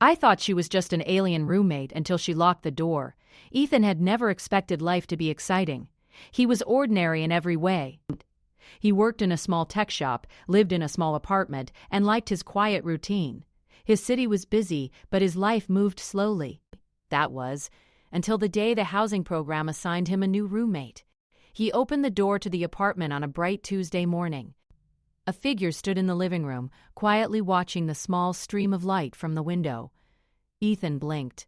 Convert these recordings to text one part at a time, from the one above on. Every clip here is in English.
I thought she was just an alien roommate until she locked the door. Ethan had never expected life to be exciting. He was ordinary in every way. He worked in a small tech shop, lived in a small apartment, and liked his quiet routine. His city was busy, but his life moved slowly. That was, until the day the housing program assigned him a new roommate. He opened the door to the apartment on a bright Tuesday morning. A figure stood in the living room, quietly watching the small stream of light from the window. Ethan blinked.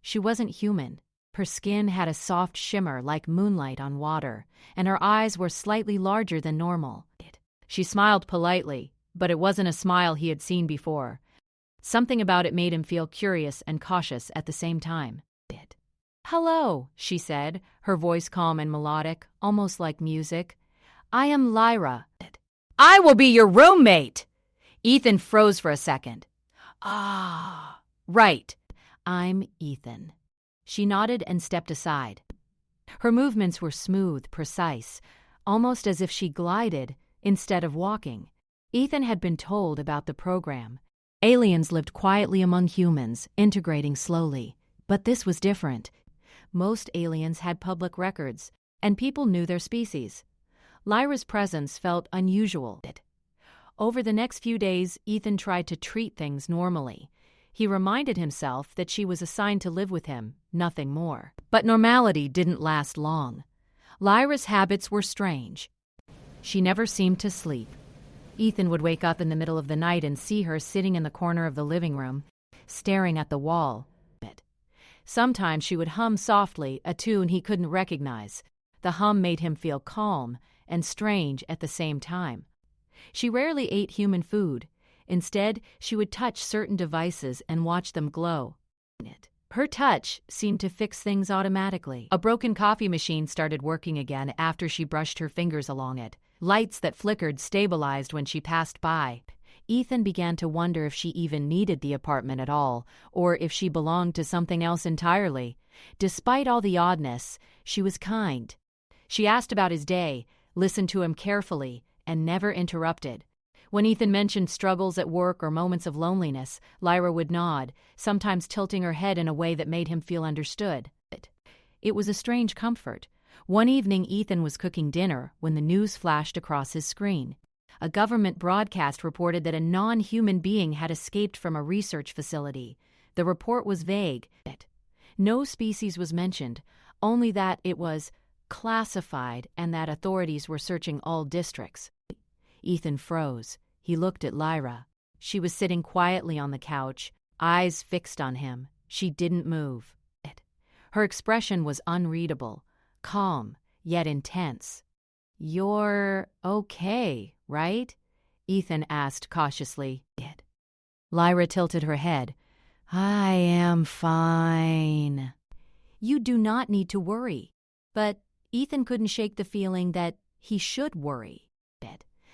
She wasn't human. Her skin had a soft shimmer like moonlight on water, and her eyes were slightly larger than normal. She smiled politely, but it wasn't a smile he had seen before. Something about it made him feel curious and cautious at the same time. "Hello," she said, her voice calm and melodic, almost like music. "I am Lyra." "I will be your roommate!" Ethan froze for a second. "Ah, right. I'm Ethan." She nodded and stepped aside. Her movements were smooth, precise, almost as if she glided instead of walking. Ethan had been told about the program. Aliens lived quietly among humans, integrating slowly. But this was different. Most aliens had public records, and people knew their species. Lyra's presence felt unusual. Over the next few days, Ethan tried to treat things normally. He reminded himself that she was assigned to live with him, nothing more. But normality didn't last long. Lyra's habits were strange. She never seemed to sleep. Ethan would wake up in the middle of the night and see her sitting in the corner of the living room, staring at the wall. Sometimes she would hum softly, a tune he couldn't recognize. The hum made him feel calm and strange at the same time. She rarely ate human food. Instead, she would touch certain devices and watch them glow. Her touch seemed to fix things automatically. A broken coffee machine started working again after she brushed her fingers along it. Lights that flickered stabilized when she passed by. Ethan began to wonder if she even needed the apartment at all, or if she belonged to something else entirely. Despite all the oddness, she was kind. She asked about his day, listened to him carefully, and never interrupted. When Ethan mentioned struggles at work or moments of loneliness, Lyra would nod, sometimes tilting her head in a way that made him feel understood. It was a strange comfort. One evening, Ethan was cooking dinner when the news flashed across his screen. A government broadcast reported that a non-human being had escaped from a research facility. The report was vague. No species was mentioned, only that it was classified and that authorities were searching all districts. Ethan froze. He looked at Lyra. She was sitting quietly on the couch, eyes fixed on him. She didn't move. Her expression was unreadable, calm, yet intense. "You're okay, right?" Ethan asked cautiously. Lyra tilted her head. "I am fine." "You do not need to worry." But Ethan couldn't shake the feeling that he should worry.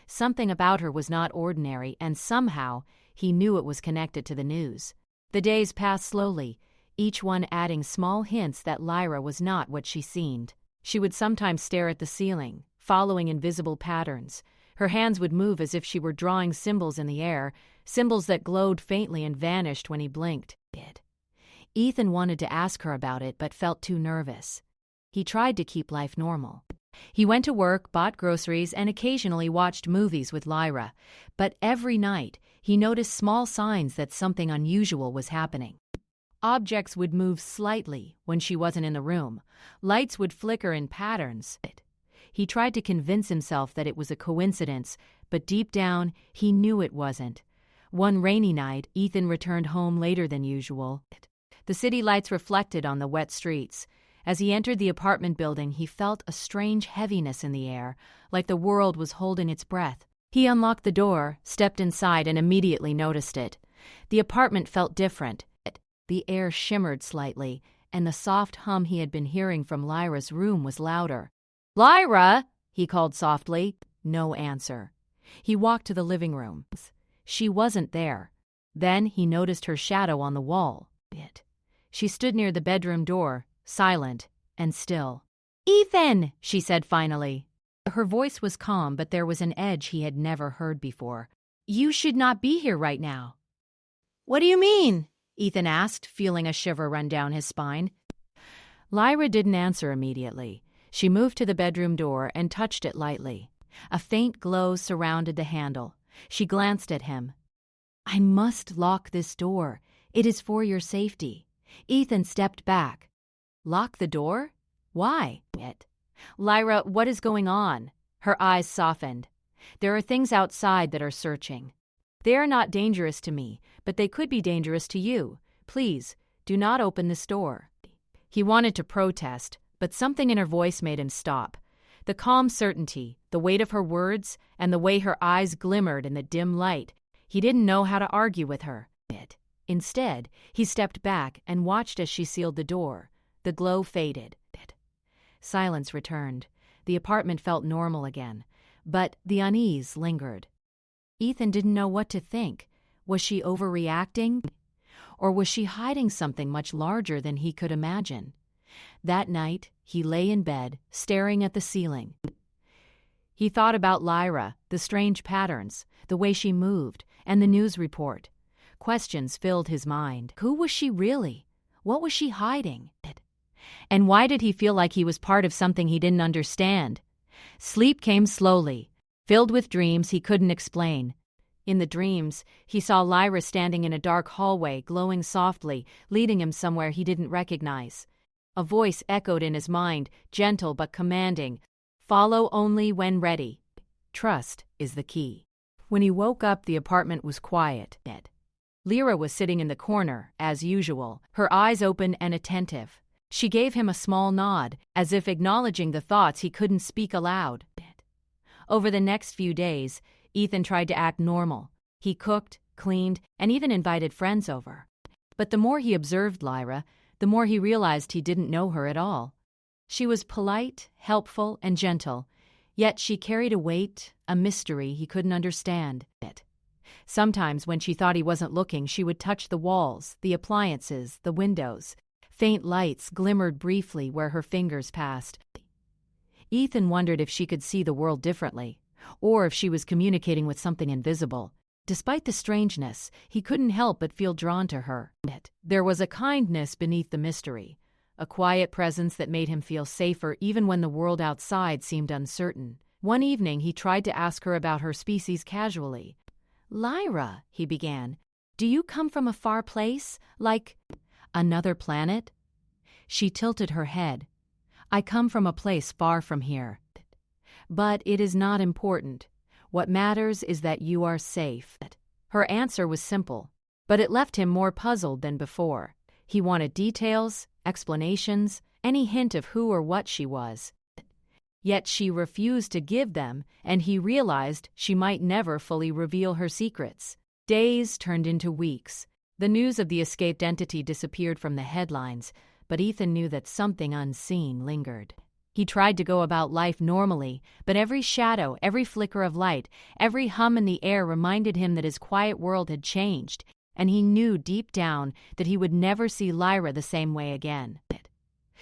Something about her was not ordinary, and somehow he knew it was connected to the news. The days passed slowly, each one adding small hints that Lyra was not what she seemed. She would sometimes stare at the ceiling, following invisible patterns. Her hands would move as if she were drawing symbols in the air, symbols that glowed faintly and vanished when he blinked. Ethan wanted to ask her about it, but felt too nervous. He tried to keep life normal. He went to work, bought groceries, and occasionally watched movies with Lyra. But every night, he noticed small signs that something unusual was happening. Objects would move slightly when she wasn't in the room. Lights would flicker in patterns. He tried to convince himself that it was a coincidence, but deep down, he knew it wasn't. One rainy night, Ethan returned home later than usual. The city lights reflected on the wet streets. As he entered the apartment building, he felt a strange heaviness in the air, like the world was holding its breath. He unlocked the door, stepped inside, and immediately noticed it. The apartment felt different. The air shimmered slightly, and the soft hum he had been hearing from Lyra's room was louder. "Lyra!" he called softly. No answer. He walked to the living room. She wasn't there. Then he noticed her shadow on the wall. She stood near the bedroom door, silent and still. "Ethan!" she said finally. Her voice was calm, but there was an edge he had never heard before. "You should not be here right now." "What do you mean?" Ethan asked, feeling a shiver run down his spine. Lyra didn't answer immediately. She moved to the bedroom door and touched it lightly. A faint glow surrounded the handle. She glanced at him. "I must lock this door. It is for your safety." Ethan stepped back. "Lock the door? Why?" "Lyra, what is going on?" Her eyes softened. "There are things outside that are searching. They are not dangerous to me, but they could be dangerous to you. Please, do not open this door." He wanted to protest, but something in her voice made him stop. The calm certainty, the weight of her words, and the way her eyes glimmered in the dim light. He didn't know how to argue with her. Instead, he stepped back and watched as she sealed the door. The glow faded. Silence returned. The apartment felt normal again, but the unease lingered. Ethan didn't know what to think. Was she overreacting? Or was she hiding something much larger than he could imagine? That night, he lay in bed, staring at the ceiling. He thought about Lyra, the strange patterns, the way she moved, and the news report. Questions filled his mind. Who was she really? What was she hiding? And why did he feel like he was part of something he didn't understand? Sleep came slowly, filled with dreams he couldn't explain. In the dreams, he saw Lyra standing in a dark hallway, glowing softly, leading him somewhere he didn't recognize. A voice echoed in his mind, gentle but commanding. "Follow only when ready. Trust is the key." When he woke up, the apartment was quiet. Lyra was sitting in the corner, as usual, her eyes open and attentive. She gave him a small nod, as if acknowledging the thoughts he couldn't speak aloud. Over the next few days, Ethan tried to act normal. He cooked, cleaned, and even invited friends over. But the more he observed Lyra, the more he realized he didn't know her at all. She was polite, helpful, and gentle, yet she carried a weight, a mystery he couldn't understand. Sometimes when she thought he wasn't looking, she would touch the walls, the appliances, the windows. Faint lights glimmered briefly where her fingers passed. Ethan wondered if she could see the world differently, or if she was communicating with something invisible. Despite the strangeness, he couldn't help but feel drawn to her. There was a kindness beneath the mystery, a quiet presence that made him feel safer even when the world outside seemed uncertain. One evening, he tried to ask her about her species casually. "Lyra," he began, "do you come from a far place, like another planet?" She tilted her head. "I come from a place far from here. But it is not important. What matters is that you are safe." Her answer was simple, but it left him more puzzled than before. He wanted details, explanations, any hint of who or what she was. Yet she refused to give them, and he realized she might never fully reveal her secrets. Days turned into weeks. The news of the escaped entity disappeared from the headlines, but Ethan knew that something unseen lingered. He tried to go about life normally, but every shadow, every flicker of light, every hum in the air reminded him that his quiet world had changed, and he knew deep down that he would never see Lyra the same way again.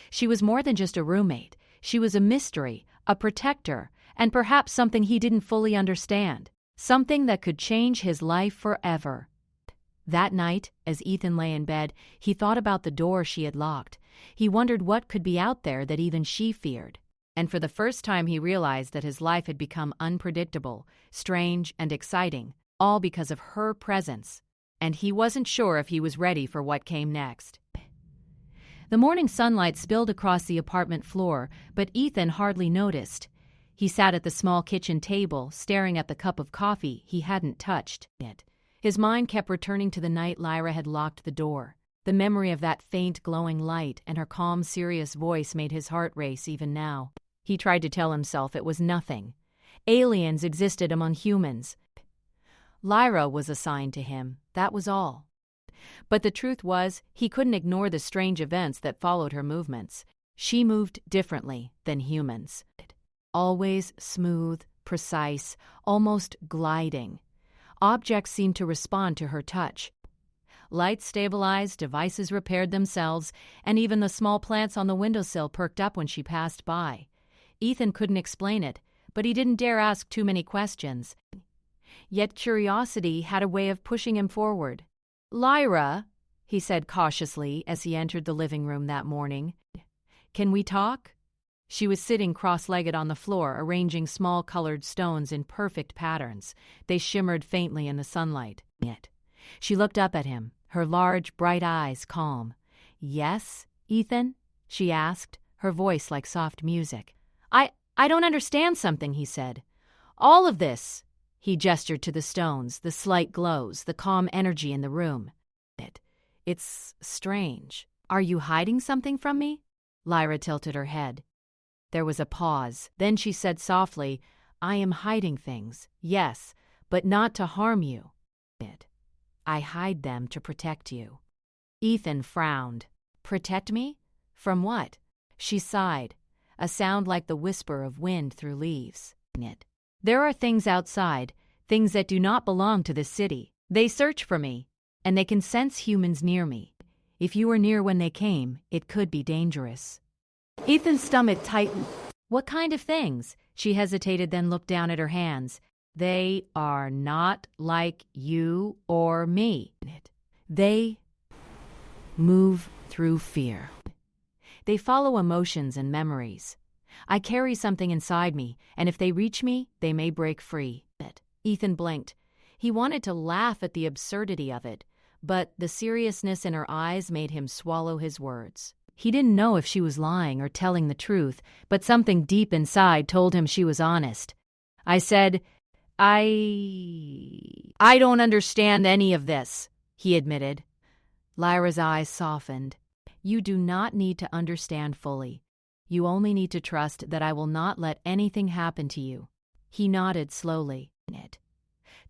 She was more than just a roommate. She was a mystery, a protector, and perhaps something he didn't fully understand, something that could change his life forever. That night, as Ethan lay in bed, he thought about the door she had locked. He wondered what could be out there that even she feared. And for the first time he realized that his life had become unpredictable, strange, and exciting, all because of her presence. And he wasn't sure if he was ready for what came next. The morning sunlight spilled across the apartment floor, but Ethan hardly noticed. He sat at the small kitchen table, staring at the cup of coffee he hadn't touched yet. His mind kept returning to the night Lyra had locked the door. The memory of that faint glowing light and her calm, serious voice made his heart race even now. He tried to tell himself it was nothing. Aliens existed among humans. Lyra was assigned to him, that was all. But the truth was, he couldn't ignore the strange events that followed her movements. She moved differently than humans. Always smooth, precise, almost gliding. Objects seemed to respond to her touch. Lights stabilized, devices repaired themselves, and even the small plants on the windowsill perked up when she passed by. Ethan couldn't explain it, but he didn't dare ask too many questions. Yet curiosity had a way of pushing him forward. "Lyra," he said cautiously as he entered the living room that morning. "Can we talk?" She was sitting cross-legged on the floor, arranging small colored stones in perfect patterns. They shimmered faintly in the sunlight. She looked up at him, her large, bright eyes calm. "Yes, Ethan?" she asked, her voice like soft music. I don't understand something," he said. "All of this." He gestured to the stones, the slight glows, the calm energy in the room. "It's strange. Are you hiding something from me?" Lyra tilted her head. There was a pause. Then she said softly, "I am hiding things, yes, but not to harm you. I hide them to protect you." Ethan frowned. "Protect me? From what?" She sighed, a sound like the whisper of wind through leaves. "There are things outside, things that do not belong to this city. They search for me, and they can sense humans near me. If you were near when they came, it could be dangerous." Ethan's stomach tightened. "What kind of things?" She hesitated, then looked down at her hands. "They are not like you or me. They move through fear. They follow emotions and memories. I carry something inside me, and if they reach me, they may break free." Ethan blinked. He wanted to laugh at the absurdity of it, but the seriousness in her eyes made him swallow his words. He didn't know if she was lying or telling the truth, but something deep inside told him she was honest. "I said, I don't understand any of this," he admitted. Lyra's eyes softened. "You do not need to understand fully. You only need to trust that I will not let anything happen to you." He nodded slowly.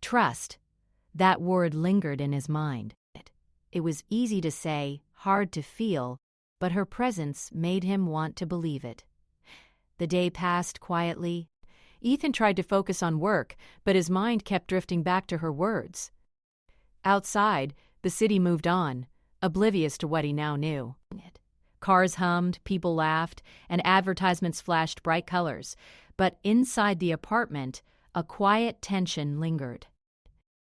Trust. That word lingered in his mind. It was easy to say, hard to feel, but her presence made him want to believe it. The day passed quietly. Ethan tried to focus on work, but his mind kept drifting back to her words. Outside, the city moved on, oblivious to what he now knew. Cars hummed, people laughed, and advertisements flashed bright colors. But inside the apartment, a quiet tension lingered.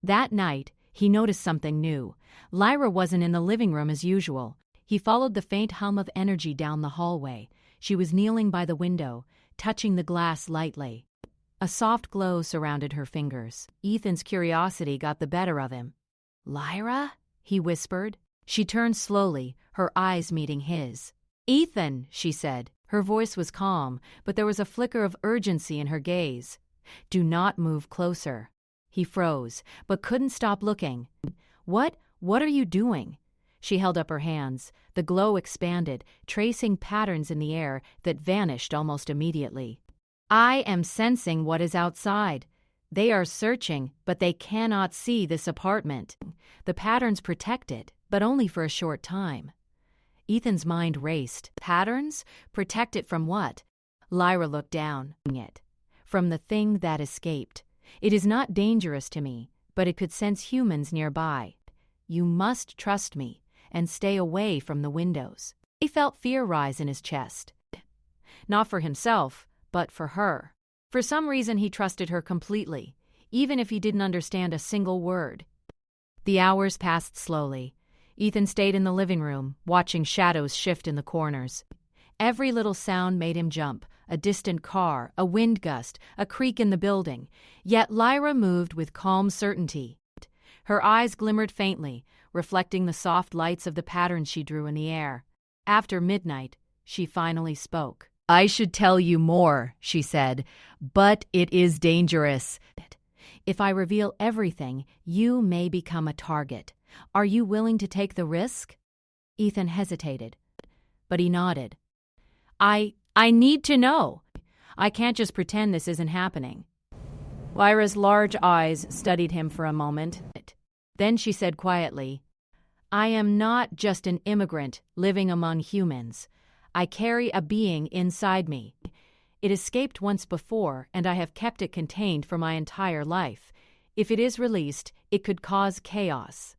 That night, he noticed something new. Lyra wasn't in the living room as usual. He followed the faint hum of energy down the hallway. She was kneeling by the window, touching the glass lightly. A soft glow surrounded her fingers. Ethan's curiosity got the better of him. "Lyra?" he whispered. She turned slowly, her eyes meeting his. "Ethan," she said. Her voice was calm, but there was a flicker of urgency in her gaze. "Do not move closer." He froze, but couldn't stop looking. What are you doing?" She held up her hands. The glow expanded, tracing patterns in the air that vanished almost immediately. "I am sensing what is outside. They are searching, but they cannot see this apartment. The patterns protect it, but only for a short time." Ethan's mind raced. Patterns? Protect it from what? Lyra looked down. "From the thing that escaped. It is not dangerous to me, but it could sense humans nearby. You must trust me and stay away from the windows." He felt fear rise in his chest. Not for himself, but for her. For some reason he trusted her completely, even if he didn't understand a single word. The hours passed slowly. Ethan stayed in the living room, watching shadows shift in the corners. Every little sound made him jump. A distant car, a wind gust, a creak in the building. Yet Lyra moved with calm certainty. Her eyes glimmered faintly, reflecting the soft lights of the patterns she drew in the air. After midnight, she finally spoke. "I should tell you more," she said, "but it is dangerous. If I reveal everything, you may become a target. Are you willing to take the risk?" Ethan hesitated, but he nodded. I need to know. I can't just pretend this isn't happening." Lyra's large eyes studied him for a moment. Then she said quietly, "I am not just an immigrant living among humans. I carry a being inside me. It escaped once before, and I have kept it contained for my entire life. If it is released, it could cause chaos.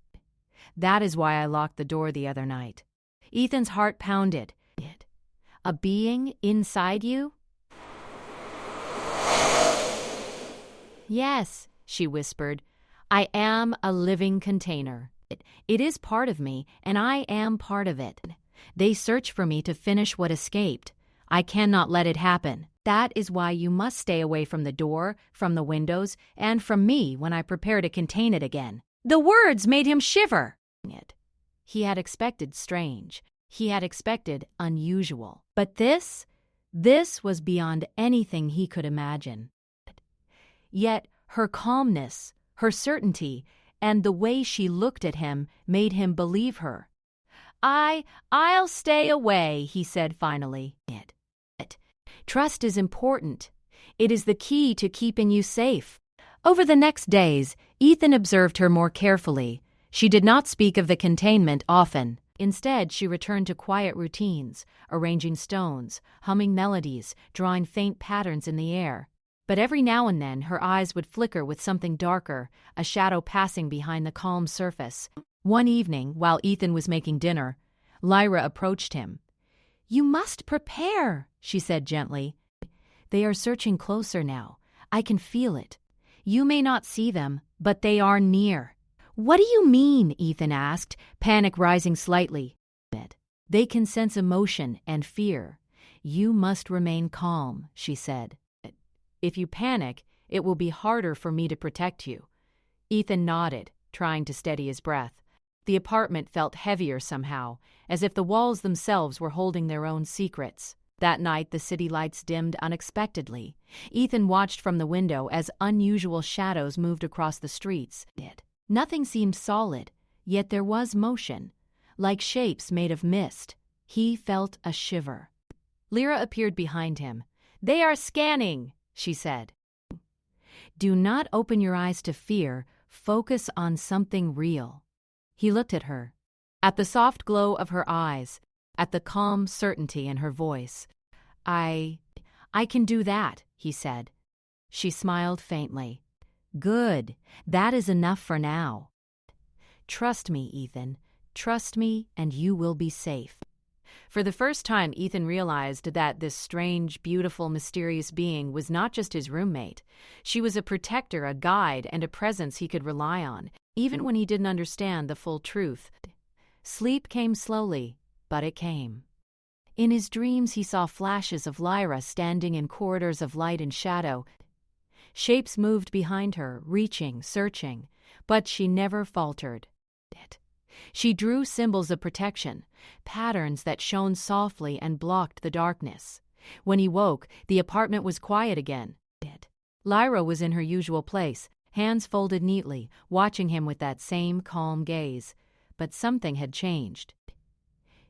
That is why I locked the door the other night." Ethan's heart pounded. "A being inside you?" "Yes," she whispered. "I am a living container." It is part of me, and I am part of it. They search for me to finish what escaped. I cannot let it happen. That is why you must stay away from the door, from the windows, and from me when I prepare to contain it again." The words made him shiver. He had expected strange. He had expected unusual. But this was beyond anything he could imagine. Yet her calmness, her certainty, and the way she looked at him made him believe her. I'll stay away," he said finally. Trust is important. It is the key to keeping you safe. Over the next days, Ethan observed her more carefully. She did not speak of the containment often. Instead, she returned to quiet routines, arranging stones, humming melodies, drawing faint patterns in the air. But every now and then, her eyes would flicker with something darker, a shadow passing behind the calm surface. One evening, while Ethan was making dinner, Lyra approached him. "You must prepare," she said gently. "They are searching closer now. I can feel it. You may not see them, but they are near." "What do you mean?" Ethan asked, panic rising slightly. "They can sense emotion and fear. You must remain calm," she said. "If you panic, it will be harder for me to protect you." Ethan nodded, trying to steady his breath. The apartment felt heavier somehow, as if the walls themselves were holding their own secrets. That night, the city lights dimmed unexpectedly. Ethan watched from the window as unusual shadows moved across the streets. Nothing seemed solid, yet there was motion, like shapes made of mist. He felt a shiver. Lyra appeared behind him. "They are scanning," she said. "Do not open your eyes to fear. Focus on something real." He looked at her, at the soft glow of her eyes, at the calm certainty in her voice. I can do that," he said. She smiled faintly. "Good. That is enough for now. Trust me, Ethan. Trust me, and you will be safe." For the first time, Ethan realized that this strange, beautiful, mysterious being was not just his roommate. She was a protector, a guide, and a presence he could rely on, even when he didn't understand the full truth. Sleep came slowly, but it came. In his dreams, he saw flashes of Lyra standing in corridors of light and shadow. Shapes moved behind her, reaching, searching, but she never faltered. She drew symbols of protection, patterns that shone softly and blocked the darkness. When he woke, the apartment was quiet again. Lyra was in her usual place, hands folded neatly, watching him with that same calm gaze. But something had changed.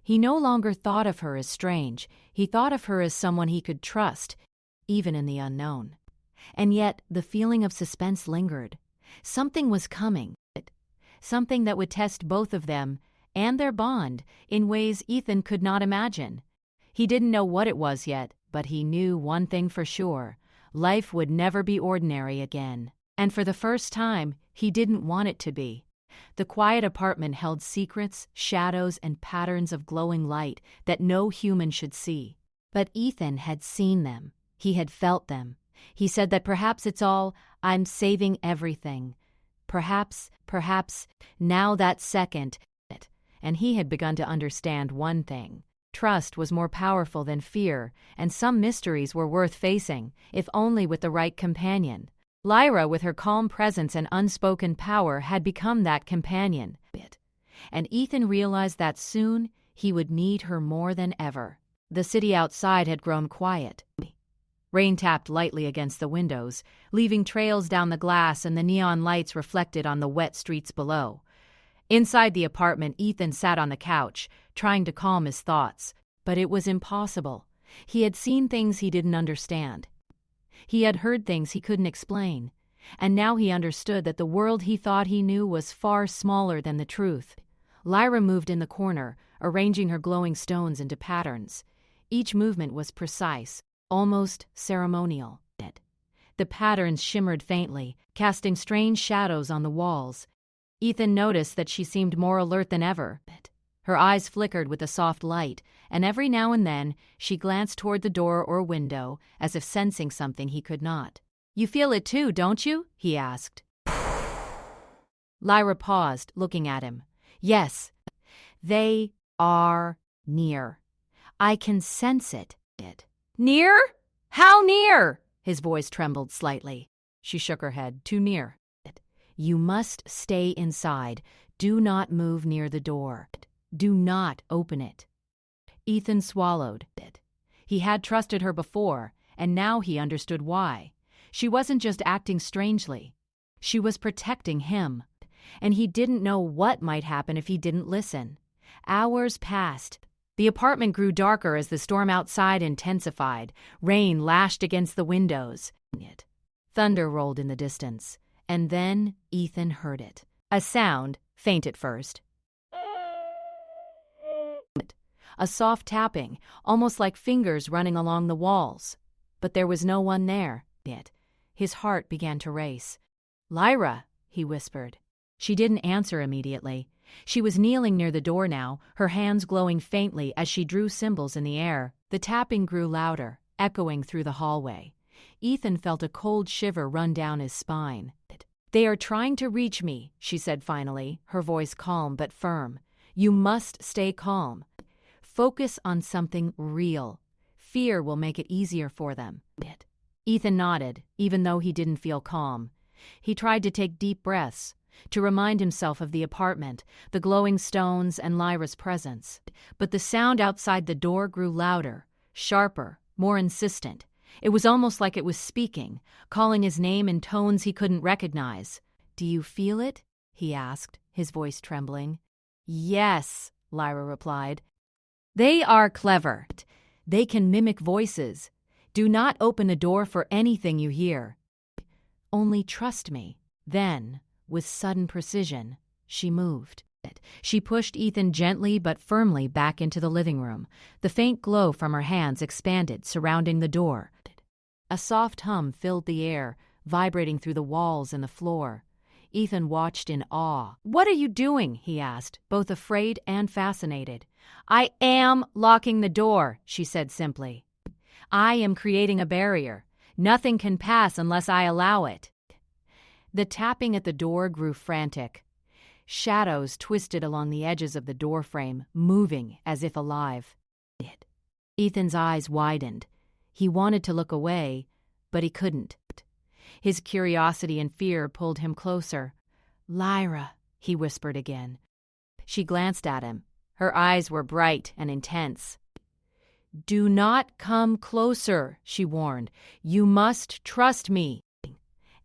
He no longer thought of her as strange. He thought of her as someone he could trust, even in the unknown. And yet the feeling of suspense lingered. Something was coming. Something that would test both of them and their bond in ways Ethan could not imagine. He didn't know what it was yet, but he knew one thing for sure. Life would never be ordinary again. And for the first time, he didn't want it to be. The quiet apartment held secrets, shadows, and patterns of glowing light that no human should see. But Ethan had seen them. He had felt them. He said that perhaps it's all, "I'm saving everything." Perhaps, now that second, and he had begun to understand one thing. Trust was more powerful than fear, and some mysteries were worth facing, if only with the right companion. Lyra, with her calm presence and unspoken power, had become that companion. And Ethan realized that soon he would need her more than ever. The city outside had grown quiet. Rain tapped lightly against the windows, leaving trails down the glass, and the neon lights reflected on the wet streets below. Inside the apartment, Ethan sat on the couch, trying to calm his thoughts. But it was impossible. He had seen things he didn't understand. He had heard things he couldn't explain. And now he understood that the world he thought he knew was far smaller than the truth. Lyra moved in the corner, arranging her glowing stones into patterns. Each movement was precise, almost ceremonial. The patterns shimmered faintly, casting strange shadows on the walls. Ethan noticed that she seemed more alert than ever. Her eyes flickered with a soft light, and every now and then she glanced toward the door or window, as if sensing something he could not. "You feel it too, don't you?" he asked. Lyra paused, looking at him. Yes, they are near. I can sense it. Near? How near? His voice trembled slightly. She shook her head. Too near. You must stay inside. Do not move near the door. Do not open it. Ethan swallowed. He had trusted her before, and now he understood why. She wasn't just acting strangely. She was protecting him, and he didn't know what might happen if he didn't listen. Hours passed. The apartment grew darker as the storm outside intensified. Rain lashed against the windows. Thunder rolled in the distance, and then Ethan heard it. A sound, faint at first. A soft tapping, almost like fingers running along the walls. But there was no one there. His heart began to race. "Lyra," he whispered. She didn't answer immediately. She was kneeling near the door now, her hands glowing faintly as she drew symbols in the air. The tapping grew louder, echoing through the hallway. Ethan felt a cold shiver run down his spine. "They are trying to reach me," she said finally, her voice calm but firm. "You must stay calm. Focus on something real. Fear will make it easier for them." Ethan nodded, even though he didn't feel calm. He tried to take deep breaths, to remind himself of the apartment, the glowing stones, and Lyra's presence. But the sound outside the door grew louder, sharper, more insistent. It was almost like it was speaking, calling his name in tones he couldn't recognize. "Do you feel it?" he asked, his voice trembling. "Yes," Lyra replied. "They are clever. They can mimic voices. Do not open the door for anything you hear. Only trust me." Then, with sudden precision, she moved. She pushed Ethan gently but firmly back into the living room. The faint glow from her hands expanded, surrounding the door. A soft hum filled the air, vibrating through the walls and the floor. Ethan watched in awe. "What are you doing?" he asked, both afraid and fascinated. "I am locking the door," she said simply. "I am creating a barrier. Nothing can pass unless I allow it." The tapping at the door grew frantic. Shadows twisted along the edges of the doorframe, moving as if alive. Ethan's eyes widened. He wanted to look away, but he couldn't. His curiosity and fear pulled him closer. "Lyra," he whispered again. She glanced at him. Her eyes were bright and intense. "Do not come closer," she warned. "You must trust me.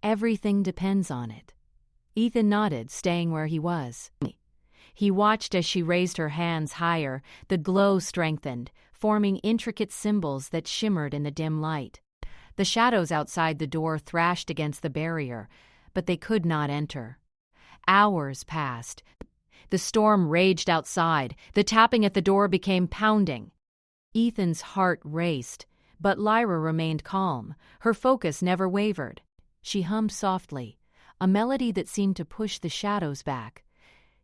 Everything depends on it." Ethan nodded, staying where he was. He watched as she raised her hands higher. The glow strengthened, forming intricate symbols that shimmered in the dim light. The shadows outside the door thrashed against the barrier, but they could not enter. Hours passed. The storm raged outside. The tapping at the door became pounding. Ethan's heart raced, but Lyra remained calm. Her focus never wavered. She hummed softly, a melody that seemed to push the shadows back.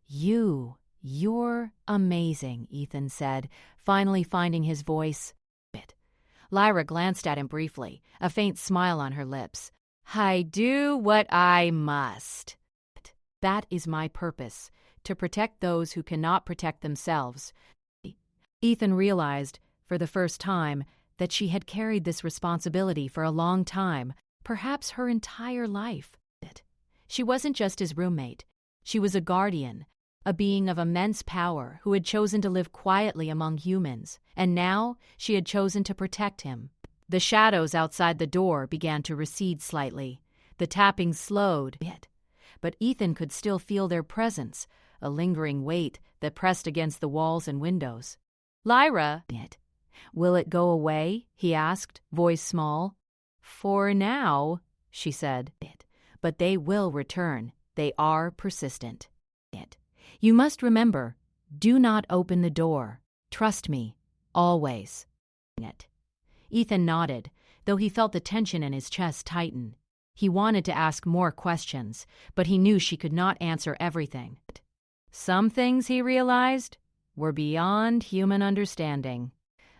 You're amazing," Ethan said, finally finding his voice. Lyra glanced at him briefly, a faint smile on her lips. "I do what I must. That is my purpose, to protect those who cannot protect themselves." Ethan realized, for the first time, that she had carried this responsibility for a long time, perhaps her entire life. She wasn't just his roommate. She was a guardian, a being of immense power who had chosen to live quietly among humans, and now she had chosen to protect him. The shadows outside the door began to recede slightly. The tapping slowed, but Ethan could still feel their presence, a lingering weight that pressed against the walls and windows. "Lyra, will it go away?" he asked, voice small. "For now," she said, "but they will return. They are persistent. You must remember, do not open the door. Trust me, always." Ethan nodded, though he felt the tension in his chest tighten. He wanted to ask more questions, but he knew she could not answer everything. Some things, he realized, were beyond human understanding.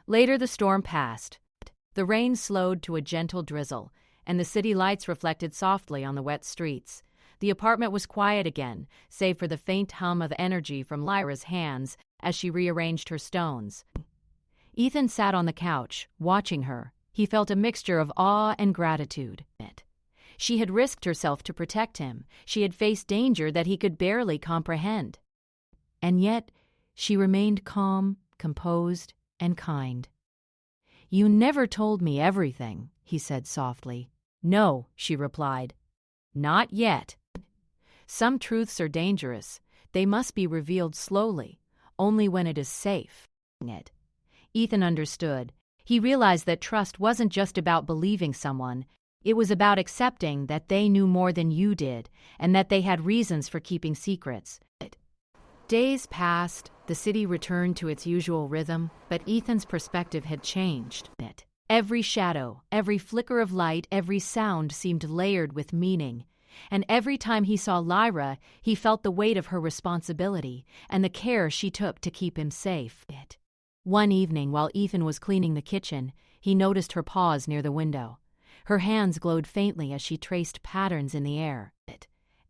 Later the storm passed. The rain slowed to a gentle drizzle, and the city lights reflected softly on the wet streets. The apartment was quiet again, save for the faint hum of energy from Lyra's hands as she rearranged her stones. Ethan sat on the couch, watching her. He felt a mixture of awe and gratitude. She had risked herself to protect him. She had faced danger that he could barely comprehend. And yet, she remained calm, composed, and kind. "You never told me everything," he said softly. "No," she replied. "Not yet. Some truths are dangerous. They must be revealed slowly, only when it is safe." Ethan understood. He realized that trust wasn't just about believing someone. It was about accepting that they knew more than you did, and that they had reasons for keeping secrets. Days passed, the city returned to its usual rhythm, but Ethan's perspective had changed. Every shadow, every flicker of light, every sound seemed layered with meaning. And every time he saw Lyra, he felt the weight of her responsibility and the care she took to keep him safe. One evening, while Ethan was cleaning the kitchen, he noticed her pause near the window. Her hands glowed faintly as she traced patterns in the air.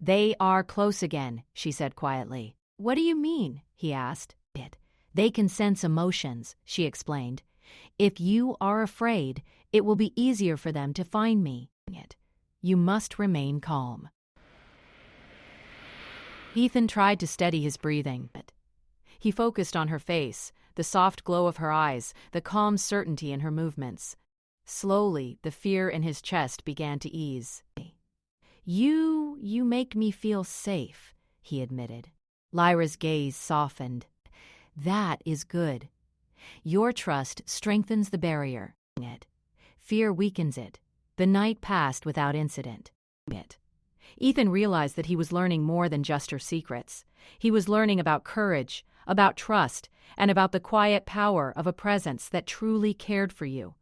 "They are close again," she said quietly. "What do you mean?" he asked. "They can sense emotions," she explained. "If you are afraid, it will be easier for them to find me. You must remain calm." Ethan tried to steady his breathing. He focused on her face, the soft glow of her eyes, the calm certainty in her movements. Slowly, the fear in his chest began to ease. You make me feel safe," he admitted. Lyra's gaze softened. "That is good. Your trust strengthens the barrier. Fear weakens it." The night passed without incident. Ethan realized that he was learning more than just her secrets. He was learning about courage, about trust, and about the quiet power of a presence that truly cared for you.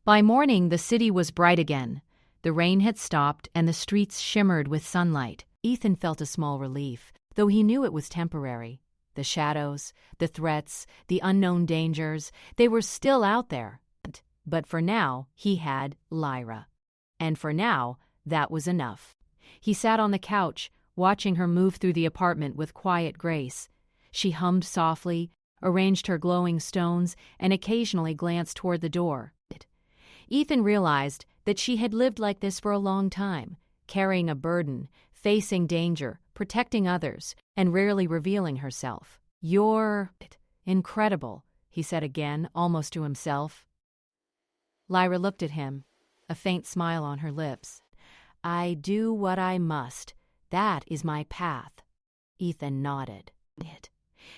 By morning, the city was bright again. The rain had stopped and the streets shimmered with sunlight. Ethan felt a small relief, though he knew it was temporary. The shadows, the threats, the unknown dangers, they were still out there. But for now, he had Lyra. And for now, that was enough. He sat on the couch, watching her move through the apartment with quiet grace. She hummed softly, arranged her glowing stones, and occasionally glanced toward the door. Ethan realized that she had lived like this for a long time, carrying a burden, facing danger, protecting others, and rarely revealing herself. "You're incredible," he said again, almost to himself. Lyra looked at him, a faint smile on her lips. "I do what I must. That is my path." Ethan nodded.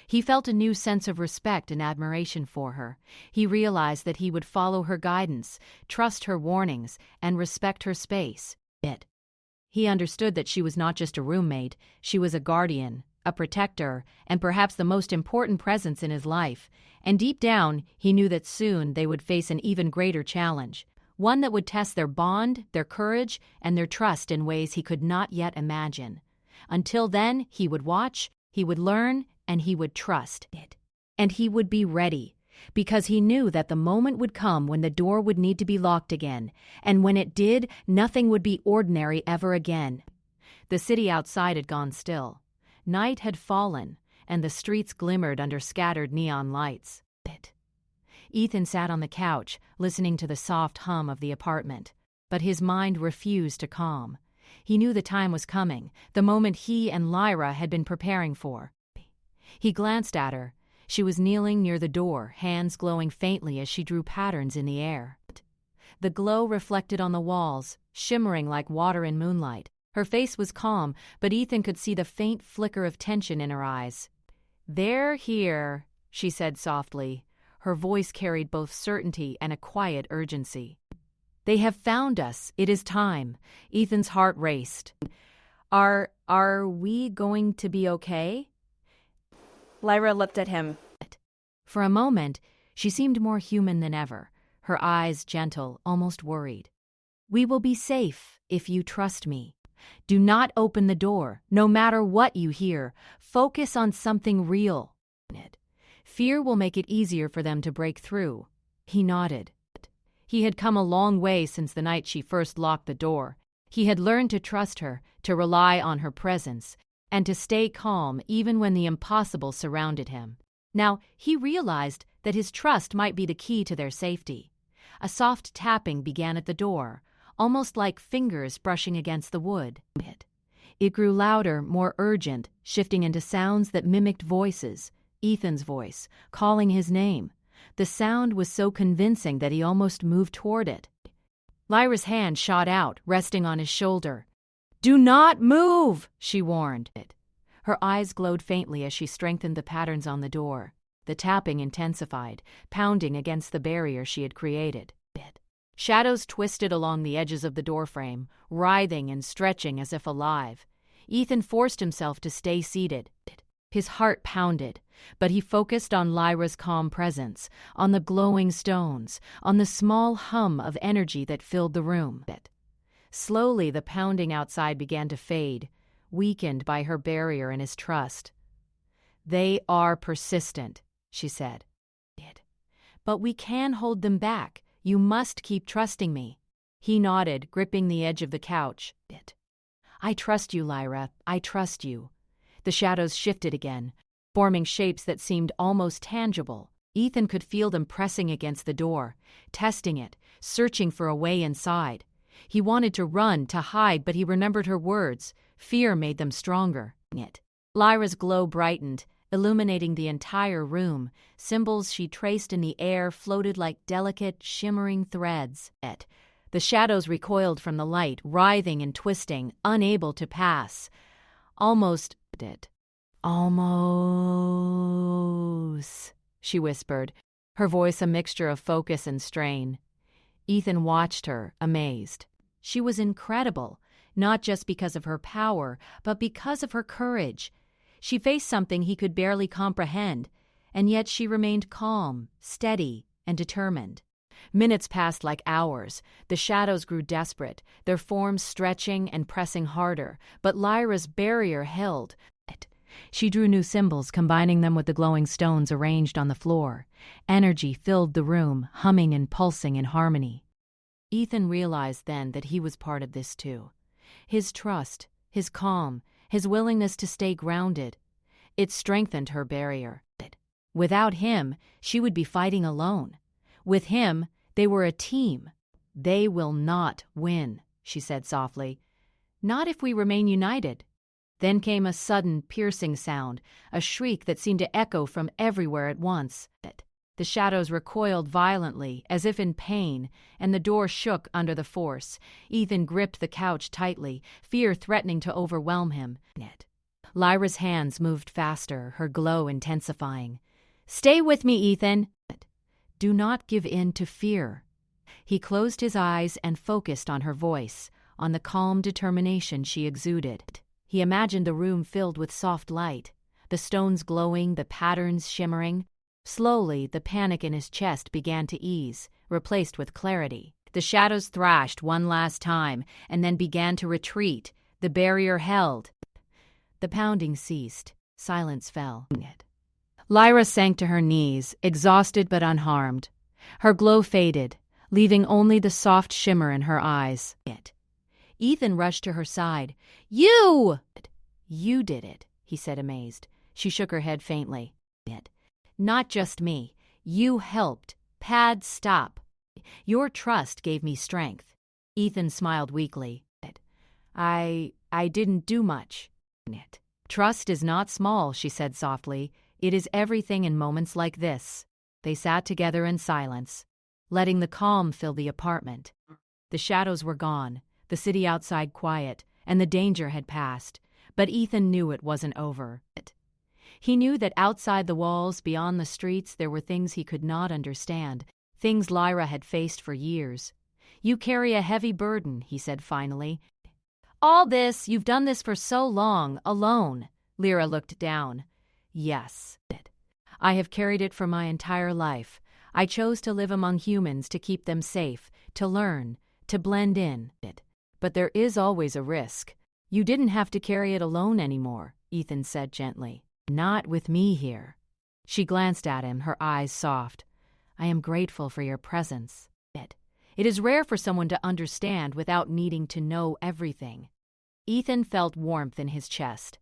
He felt a new sense of respect and admiration for her. He realized that he would follow her guidance, trust her warnings, and respect her space. He understood that she was not just a roommate, she was a guardian, a protector, and perhaps the most important presence in his life. And deep down, he knew that soon they would face an even greater challenge, one that would test their bond, their courage, and their trust in ways he could not yet imagine. Until then, he would watch, he would learn, and he would trust it. And he would be ready, because he knew that the moment would come when the door would need to be locked again, and when it did, nothing would be ordinary ever again. The city outside had gone still. Night had fallen, and the streets glimmered under scattered neon lights. Ethan sat on the couch, listening to the soft hum of the apartment, but his mind refused to calm. He knew the time was coming, the moment he and Lyra had been preparing for. He glanced at her. She was kneeling near the door, hands glowing faintly as she drew patterns in the air. The glow reflected on the walls, shimmering like water in moonlight. Her face was calm, but Ethan could see the faint flicker of tension in her eyes. "They're here," she said softly. Her voice carried both certainty and a quiet urgency. "They have found us. It is time." Ethan's heart raced. Are we going to be okay?" Lyra looked at him. For a moment, she seemed more human than ever, her eyes gentle, almost worried. "We will be safe if you trust me. Do not open the door, no matter what you hear. Focus on something real. Fear will make it easier for them to break through." He nodded. He had come a long way since the night she first locked the door. He had learned to trust her, to rely on her presence, and to stay calm even when the impossible surrounded him. Now, he realized that his trust might be the key to their safety. A soft tapping began at the door, almost like fingers brushing against the wood. It grew louder, more urgent, shifting into sounds that mimicked voices. Ethan's voice, calling his name. The sound was so convincing that he almost moved toward it. Lyra's hand shot out, resting on his shoulder. "Do not move," she warned. Her eyes glowed faintly as she strengthened the patterns on the door. The tapping intensified, pounding against the barrier she had created. Shadows twisted along the edges of the doorframe, writhing and stretching as if alive. Ethan forced himself to stay seated. His heart pounded, but he focused on Lyra's calm presence, on the glowing stones, on the small hum of energy that filled the room. Slowly, the pounding outside began to fade, weakened by her barrier and his trust. "They are persistent," she said. "But we can hold them back. You must keep trusting me." He nodded, gripping the edge of the couch. "I trust you, Lyra. I trust you." The shadows shifted again, forming shapes that seemed almost tangible. Ethan could feel them pressing against the door, testing it, searching for a way inside. He wanted to run, to hide, but he remembered her words. Fear made them stronger. Lyra's glow brightened, illuminating the entire room. Symbols she traced in the air floated like delicate, shimmering threads. The shadows recoiled from the light, writhing and twisting, unable to pass. Almost, she whispered, her voice a mixture of focus and strain. Ethan watched her, amazed. She was incredible, not just because of her power, but because of her courage. She faced something he could barely comprehend, and yet she remained calm, steady, and determined. Minutes passed like hours. The shadows grew desperate, their forms stretching and pressing harder, but Lyra's barrier held. She drew new symbols, combining them with the glowing stones arranged on the floor. Energy filled the room, humming and pulsing in harmony. Ethan realized then that he was part of this too. His trust, his calm, his willingness to stay grounded. It strengthened her barrier. Without him, she would be fighting alone. With him, they were a team. "They will not win," she said softly. "Not if we remain united." Then came a sudden, piercing sound, a shriek that seemed to echo from everywhere at once. The shadows recoiled violently, as if in pain, and the door shook under the force. Ethan gripped the couch tightly, fear threatening to overwhelm him. Lyra's hands moved faster, her glow intensifying. "Stay with me, Ethan." "Do not give in to fear." He closed his eyes and focused on her voice, on the calm determination she exuded. He imagined the room filled with soft light, the stones glowing, the patterns shimmering. Slowly, the panic in his chest began to ease, replaced with clarity. The shadows thrashed one last time, and then began to retreat. The barrier held. The pounding ceased. Silence fell. Lyra sank to her knees, exhausted but unharmed. Her glow faded, leaving only the soft shimmer in her eyes. Ethan rushed to her side. "You!" "You did it," he said, amazed. She shook her head faintly. "Not just me. You helped. Pad, stop. Your trust gave me strength." Ethan smiled weakly. I didn't do much." "Trust is not small," she said softly. "It is everything in moments like this." They sat together in silence, letting the calm fill the apartment. The shadows were gone, the city outside quiet, and the danger had passed. But Ethan knew it wasn't over. He knew that outside the walls, beyond the streets, there were things he could not understand, things Lyra had faced for years. "You carry a heavy burden," he said finally. "All this, you've done this for so long, alone." Lyra looked down. "Yes. I have carried it for my entire life. I chose to live among humans to keep them safe, to learn, to blend in. But there is always a risk. You didn't have to carry it alone anymore," Ethan said gently. "Not with me here." She glanced at him, her eyes soft. "I am grateful for your presence." It is rare for someone to understand without needing to know everything. Ethan felt warmth in his chest.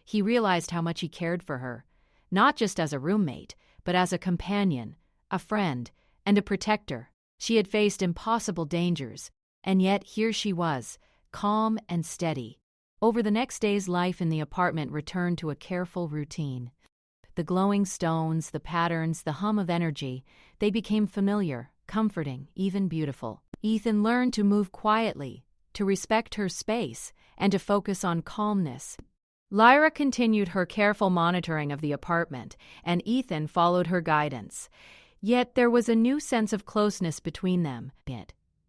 He realized how much he cared for her, not just as a roommate, but as a companion, a friend, and a protector. She had faced impossible dangers, and yet here she was, calm and steady. Over the next day's life in the apartment returned to a careful routine. The glowing stones, the patterns, the hum of energy, they became familiar, comforting, even beautiful. Ethan learned to move quietly, to respect her space, and to focus on calmness. Lyra continued her careful monitoring of the apartment, and Ethan followed her guidance. Yet there was a new sense of closeness between them.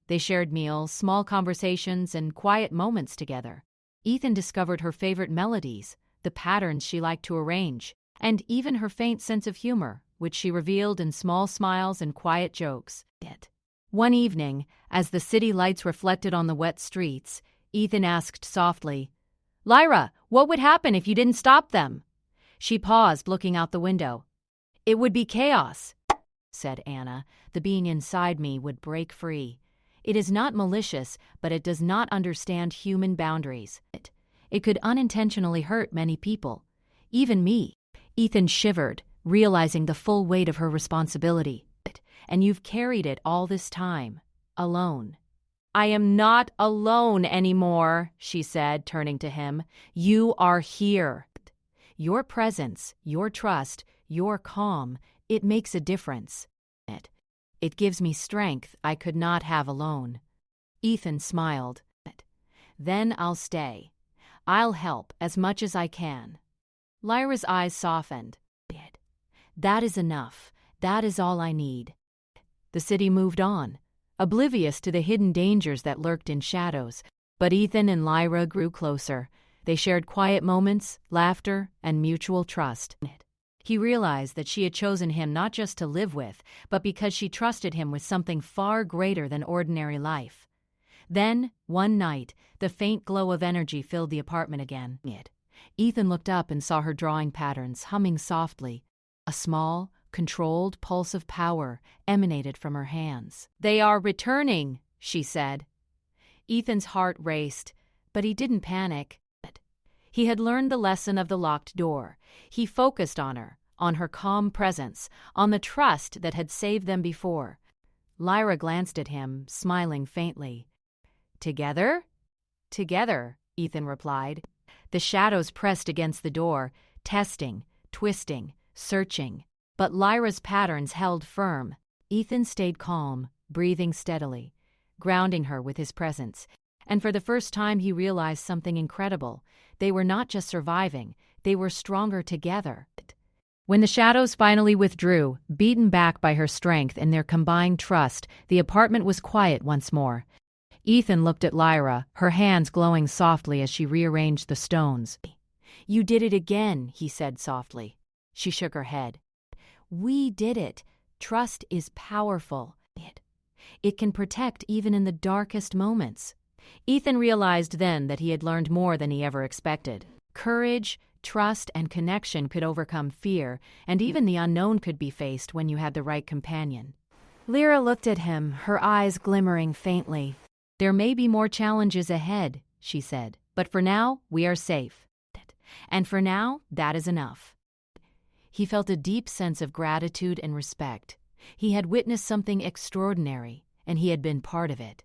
They shared meals, small conversations, and quiet moments together. Ethan discovered her favorite melodies, the patterns she liked to arrange, and even her faint sense of humor, which she revealed in small smiles and quiet jokes. One evening, as the city lights reflected on the wet streets, Ethan asked softly, "Lyra, what would happen if you didn't stop them?" She paused, looking out the window. "It would be chaos," said Anna. "The being inside me would break free. It is not malicious, but it does not understand human boundaries. It could unintentionally hurt many people, even me." Ethan shivered, realizing the full weight of her responsibility. "And you've carried it all this time, alone." "I am not alone anymore," she said, turning to him. "You are here. Your presence, your trust, your calm, it makes a difference. It gives me strength I could not have alone." Ethan smiled. "Then I'll stay. I'll help as much as I can." Lyra's eyes softened. "That is enough. That is all I need." The city moved on, oblivious to the hidden dangers that lurked in shadows, but Ethan and Lyra grew closer. They shared quiet moments, laughter, and mutual trust. He realized that she had chosen him not just to live with, but because she trusted him with something far greater than ordinary life. Then, one night, the faint glow of energy filled the apartment again. Ethan looked up and saw her drawing patterns, humming softly. A small, controlled pulse of power emanated from her hands. "They are returning," she said. Ethan's heart raced, but he didn't panic. He had learned the lesson of the locked door. He focused on her calm presence, on the trust that had saved them before. Lyra glanced at him, smiling faintly. "Together?" "Together," Ethan replied. The shadows pressed against the door, testing, twisting, searching. But Lyra's patterns held firm. Ethan stayed calm, breathing steadily, grounding her with his presence. And for the first time he realized something incredible. They were not just surviving, they were stronger together. When the shadows finally withdrew, beaten back by her strength and their combined trust, the apartment was quiet once more. Ethan looked at Lyra, her hands glowing softly as she rearranged the stones. "You did it again," he said softly. She shook her head. "We did it. Trust is powerful. It can protect even in the darkest moments." Ethan realized then that he had learned more than he ever expected. Courage, trust, and connection could overcome fear, and even the unknown could be faced when you had the right companion. Lyra looked at him, her eyes glimmering faintly. "There may be more challenges ahead," she said, "but for now, we are safe. And for now, that is enough." He felt a deep sense of gratitude and respect. He had witnessed something extraordinary, and he had been part of it.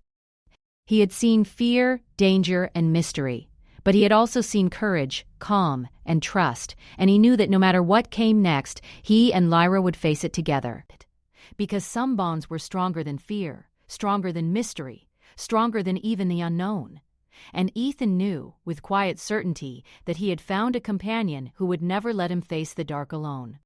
He had seen fear, danger, and mystery, but he had also seen courage, calm, and trust, and he knew that no matter what came next, he and Lyra would face it together. Because some bonds were stronger than fear, stronger than mystery, stronger than even the unknown. And Ethan knew, with quiet certainty, that he had found a companion who would never let him face the dark alone.